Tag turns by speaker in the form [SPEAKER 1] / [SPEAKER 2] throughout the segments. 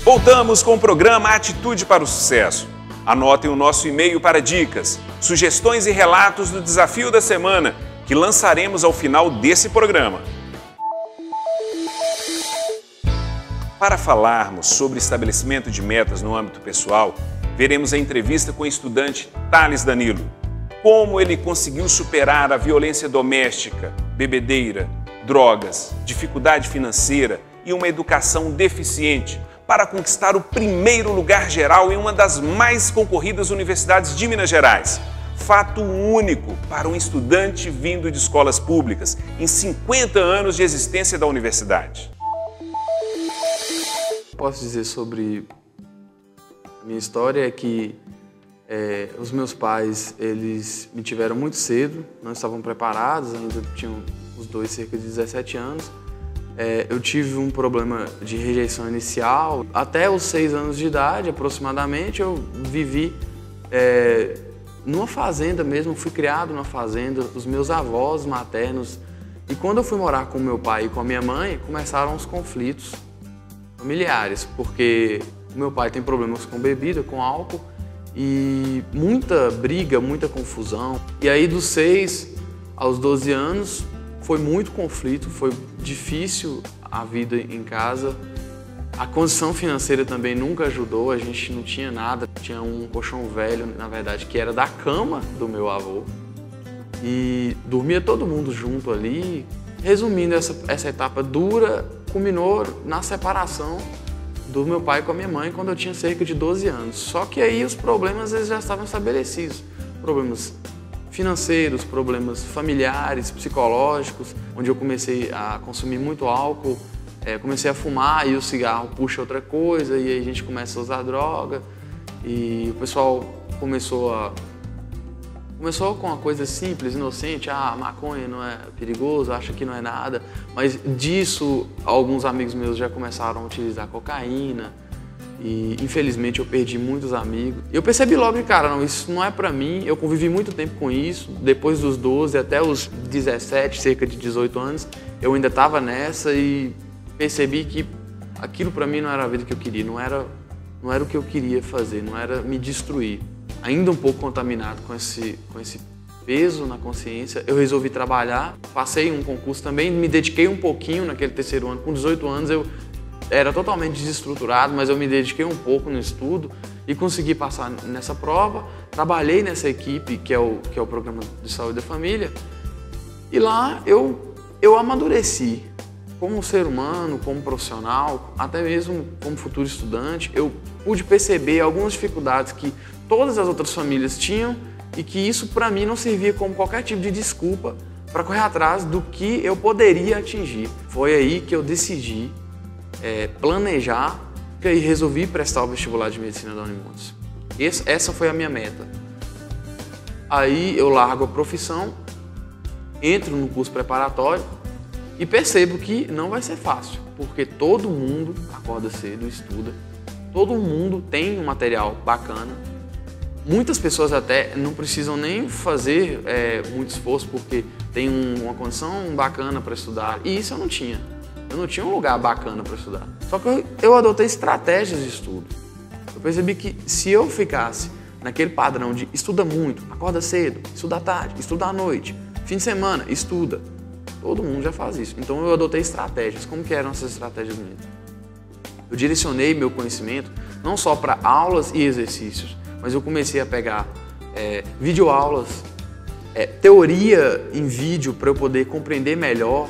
[SPEAKER 1] Voltamos com o programa Atitude para o Sucesso. Anotem o nosso e-mail para dicas, sugestões e relatos do desafio da semana que lançaremos ao final desse programa. Para falarmos sobre estabelecimento de metas no âmbito pessoal, veremos a entrevista com o estudante Thales Danilo. Como ele conseguiu superar a violência doméstica, bebedeira, drogas, dificuldade financeira e uma educação deficiente para conquistar o primeiro lugar geral em uma das mais concorridas universidades de Minas Gerais. Fato único para um estudante vindo de escolas públicas em 50 anos de existência da universidade.
[SPEAKER 2] Posso dizer sobre a minha história é que os meus pais, eles me tiveram muito cedo, não estavam preparados, ainda tinham os dois cerca de 17 anos. Eu tive um problema de rejeição inicial. Até os 6 anos de idade, aproximadamente, eu vivi numa fazenda mesmo, fui criado numa fazenda, os meus avós maternos. E quando eu fui morar com meu pai e com a minha mãe, começaram os conflitos familiares, porque o meu pai tem problemas com bebida, com álcool, e muita briga, muita confusão. E aí dos 6 aos 12 anos, foi muito conflito, foi difícil a vida em casa. A condição financeira também nunca ajudou, a gente não tinha nada. Tinha um colchão velho, na verdade, que era da cama do meu avô. E dormia todo mundo junto ali. Resumindo, essa etapa dura culminou na separação do meu pai com a minha mãe quando eu tinha cerca de 12 anos. Só que aí os problemas eles já estavam estabelecidos. Problemas financeiros, problemas familiares, psicológicos, onde eu comecei a consumir muito álcool, comecei a fumar e o cigarro puxa outra coisa, e aí a gente começa a usar droga e o pessoal começou com uma coisa simples, inocente, maconha não é perigoso, acha que não é nada, mas disso alguns amigos meus já começaram a utilizar cocaína. E infelizmente eu perdi muitos amigos. Eu percebi logo de cara, não, isso não é pra mim. Eu convivi muito tempo com isso. Depois dos 12 até os 17, cerca de 18 anos, eu ainda estava nessa e percebi que aquilo pra mim não era a vida que eu queria, não era o que eu queria fazer, não era me destruir. Ainda um pouco contaminado com esse peso na consciência, eu resolvi trabalhar, passei um concurso também, me dediquei um pouquinho naquele terceiro ano. Com 18 anos eu era totalmente desestruturado, mas eu me dediquei um pouco no estudo e consegui passar nessa prova. Trabalhei nessa equipe, que é o Programa de Saúde da Família, e lá eu amadureci como ser humano, como profissional, até mesmo como futuro estudante. Eu pude perceber algumas dificuldades que todas as outras famílias tinham e que isso para mim não servia como qualquer tipo de desculpa para correr atrás do que eu poderia atingir. Foi aí que eu decidi planejar e resolvi prestar o vestibular de medicina da Unimontes. Essa foi a minha meta. Aí eu largo a profissão, entro no curso preparatório e percebo que não vai ser fácil, porque todo mundo acorda cedo, estuda, todo mundo tem um material bacana. Muitas pessoas até não precisam nem fazer muito esforço porque tem uma condição bacana para estudar, e isso eu não tinha. Eu não tinha um lugar bacana para estudar. Só que eu adotei estratégias de estudo. Eu percebi que se eu ficasse naquele padrão de estuda muito, acorda cedo, estuda à tarde, estuda à noite, fim de semana, estuda. Todo mundo já faz isso. Então eu adotei estratégias. Como que eram essas estratégias minhas? Eu direcionei meu conhecimento não só para aulas e exercícios, mas eu comecei a pegar videoaulas, teoria em vídeo para eu poder compreender melhor.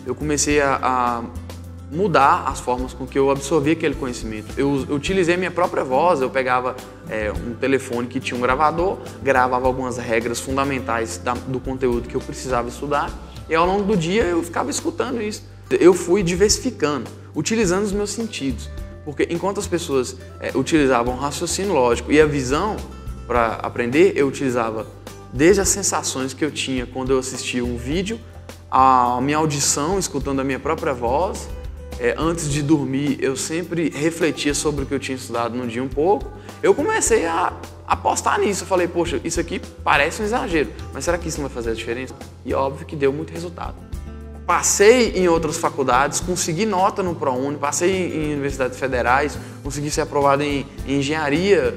[SPEAKER 2] Eu comecei a mudar as formas com que eu absorvia aquele conhecimento. Eu utilizei minha própria voz, eu pegava um telefone que tinha um gravador, gravava algumas regras fundamentais do conteúdo que eu precisava estudar, e ao longo do dia eu ficava escutando isso. Eu fui diversificando, utilizando os meus sentidos, porque enquanto as pessoas utilizavam o raciocínio lógico e a visão para aprender, eu utilizava desde as sensações que eu tinha quando eu assistia um vídeo, a minha audição, escutando a minha própria voz. Antes de dormir, eu sempre refletia sobre o que eu tinha estudado no dia um pouco. Eu comecei a apostar nisso. Eu falei, poxa, isso aqui parece um exagero, mas será que isso não vai fazer a diferença? E óbvio que deu muito resultado. passei em outras faculdades, consegui nota no ProUni, passei em universidades federais, consegui ser aprovado em engenharia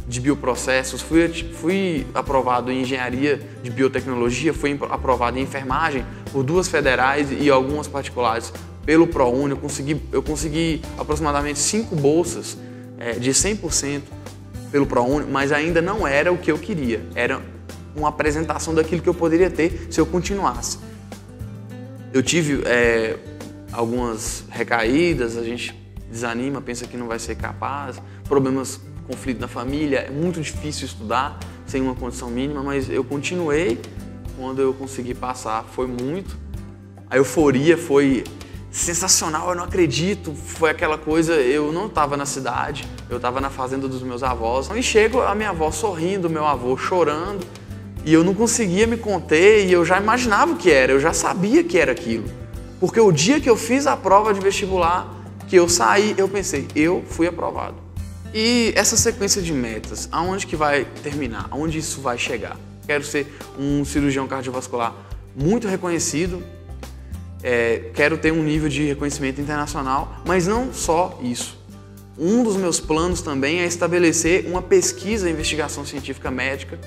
[SPEAKER 2] de bioprocessos, fui aprovado em engenharia de biotecnologia, fui aprovado em enfermagem por 2 federais e algumas particulares pelo ProUni. Eu consegui aproximadamente 5 bolsas de 100% pelo ProUni, mas ainda não era o que eu queria. Era uma apresentação daquilo que eu poderia ter se eu continuasse. Eu tive algumas recaídas, a gente desanima, pensa que não vai ser capaz, problemas, conflito na família, é muito difícil estudar sem uma condição mínima, mas eu continuei. Quando eu consegui passar, foi muito. A euforia foi sensacional, eu não acredito, foi aquela coisa, eu não estava na cidade, eu estava na fazenda dos meus avós, e chego a minha avó sorrindo, meu avô chorando, e eu não conseguia me conter, e eu já imaginava o que era, eu já sabia que era aquilo. Porque o dia que eu fiz a prova de vestibular, que eu saí, eu pensei, eu fui aprovado. E essa sequência de metas, aonde que vai terminar? Aonde isso vai chegar? Quero ser um cirurgião cardiovascular muito reconhecido, quero ter um nível de reconhecimento internacional, mas não só isso. Um dos meus planos também é estabelecer uma pesquisa e investigação científica médica,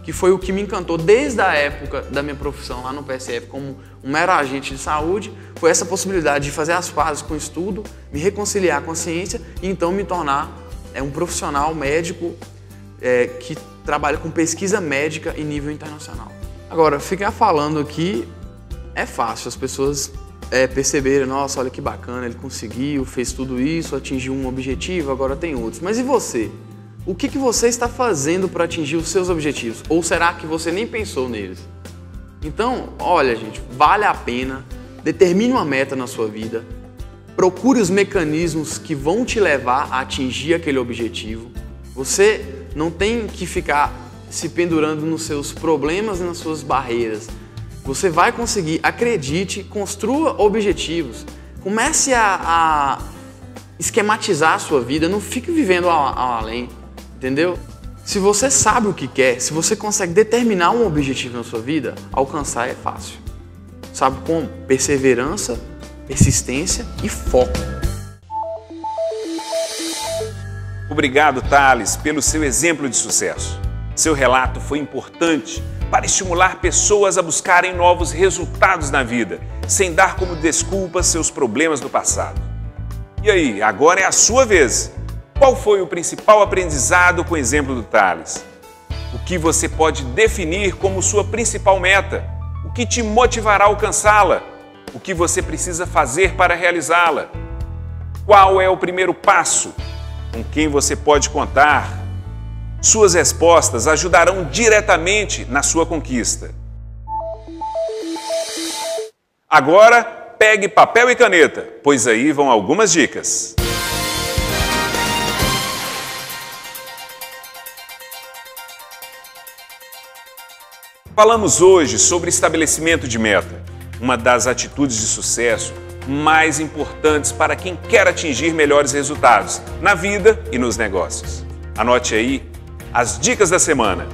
[SPEAKER 2] que foi o que me encantou desde a época da minha profissão lá no PSF como um mero agente de saúde, foi essa possibilidade de fazer as pazes com o estudo, me reconciliar com a ciência e então me tornar um profissional médico que trabalha com pesquisa médica em nível internacional. Agora, ficar falando aqui é fácil, as pessoas perceberem, nossa, olha que bacana, ele conseguiu, fez tudo isso, atingiu um objetivo, agora tem outros. Mas e você? O que você está fazendo para atingir os seus objetivos? Ou será que você nem pensou neles? Então, olha, gente, vale a pena, determine uma meta na sua vida, procure os mecanismos que vão te levar a atingir aquele objetivo. Você não tem que ficar se pendurando nos seus problemas e nas suas barreiras. Você vai conseguir, acredite, construa objetivos. Comece a esquematizar a sua vida, não fique vivendo ao além, entendeu? Se você sabe o que quer, se você consegue determinar um objetivo na sua vida, alcançar é fácil. Sabe como? Perseverança, persistência e foco.
[SPEAKER 1] Obrigado, Thales, pelo seu exemplo de sucesso. Seu relato foi importante para estimular pessoas a buscarem novos resultados na vida, sem dar como desculpa seus problemas do passado. E aí, agora é a sua vez. Qual foi o principal aprendizado com o exemplo do Thales? O que você pode definir como sua principal meta? O que te motivará a alcançá-la? O que você precisa fazer para realizá-la? Qual é o primeiro passo? Com quem você pode contar? Suas respostas ajudarão diretamente na sua conquista. Agora, pegue papel e caneta, pois aí vão algumas dicas. Falamos hoje sobre estabelecimento de meta, uma das atitudes de sucesso mais importantes para quem quer atingir melhores resultados na vida e nos negócios. Anote aí as dicas da semana.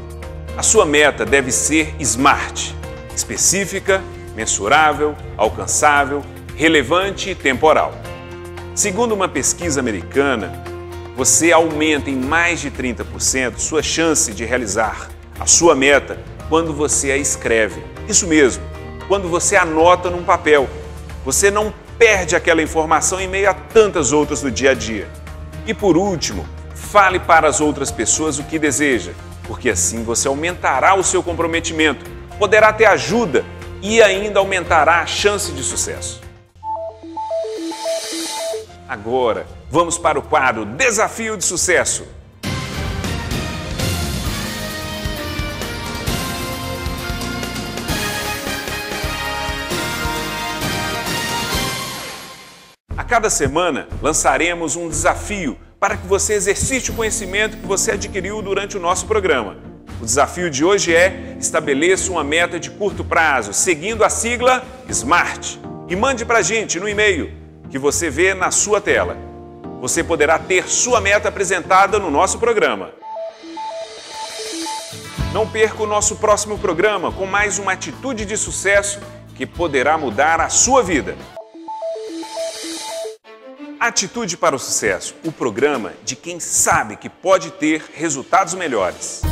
[SPEAKER 1] A sua meta deve ser SMART, específica, mensurável, alcançável, relevante e temporal. Segundo uma pesquisa americana, você aumenta em mais de 30% sua chance de realizar a sua meta quando você a escreve. Isso mesmo, quando você anota num papel. Você não perde aquela informação em meio a tantas outras do dia a dia. E por último, fale para as outras pessoas o que deseja, porque assim você aumentará o seu comprometimento, poderá ter ajuda e ainda aumentará a chance de sucesso. Agora, vamos para o quadro Desafio de Sucesso. A cada semana, lançaremos um desafio para que você exercite o conhecimento que você adquiriu durante o nosso programa. O desafio de hoje é: estabeleça uma meta de curto prazo, seguindo a sigla SMART. E mande para a gente no e-mail que você vê na sua tela. Você poderá ter sua meta apresentada no nosso programa. Não perca o nosso próximo programa com mais uma atitude de sucesso que poderá mudar a sua vida. Atitude para o Sucesso, o programa de quem sabe que pode ter resultados melhores.